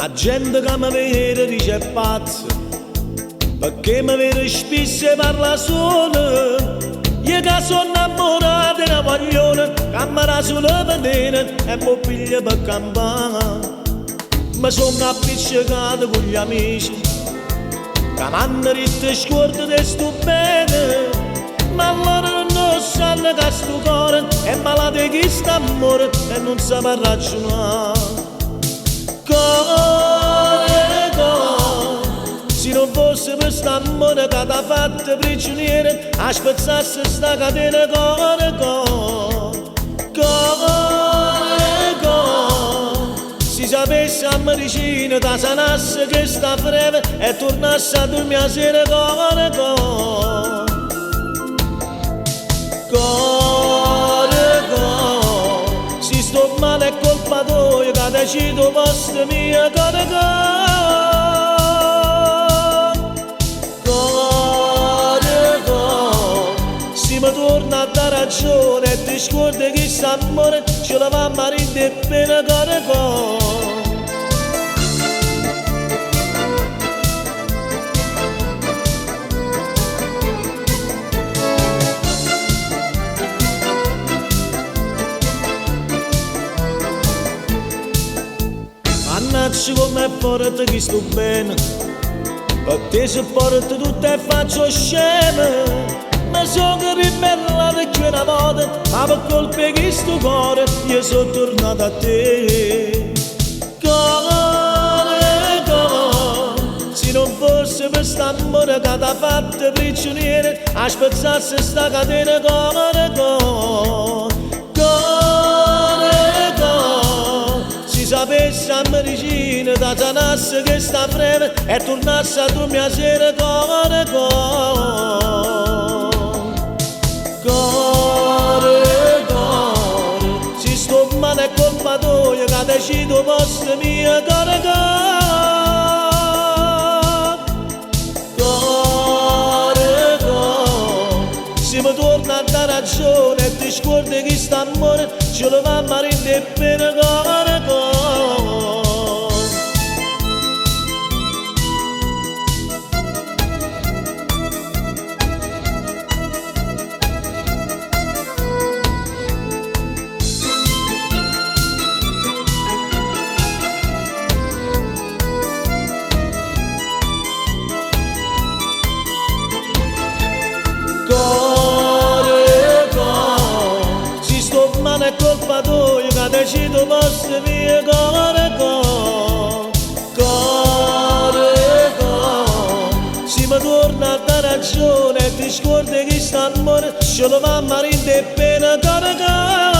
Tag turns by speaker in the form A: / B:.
A: La gente che mi vede dice pazzo, perché mi vede spesso e parla solo. Io che sono innamorato di una maglione, che mi dà solo venire e mi piglia per campare. Mi sono appiccicato con gli amici, che mi hanno detto scordo di sto bene, ma loro non sanno che sto cuore è malato di questo amore e non sa per ragionare. Cuore, cuore, se non fosse per quest'amore che ti ha fatto prigioniere, a spezzarsi sta catena. Cuore, cuore, cuore, cuore, se sapesse a medicina ti sanasse che sta breve e tornasse a dormire a sera. Cuore, cuore, cuore, cuore, se sto male è colpa tua che decido posto mio. Cuore, cuore, cuore, se mi torna a dare ragione e ti scordi che questo amore ce la va a marito e pena. Cuore, cuore, mannaggia come porta che sto bene, per te se porta tutto e faccio scema. Ma sono ribellato più una volta, ma per colpa di sto cuore io sono tornato a te. Cuore, cuore, se non fosse per quest'amore che ti ha fatto prigioniere, a spezzarsi sta catena. Cuore, cuore, cuore, cuore, se sapesse a medicina ti sanasse che sta breve e tornasse a dormire a sera. Cuore, cuore, cuore, cuore, se sto male è colpa tua che decido posto mio. Cuore, cuore, cuore, se mi torna a dare ragione e ti scordi che questo amore ce lo va a marito e pena. Cuore, cuore, cuore, cuore, se sto male è colpa tua che decido posto mio. Cuore, cuore, cuore, cuore, se mi torna a dare ragione e ti scordi che questo amore ce lo va a marito e pena. Cuore, cuore.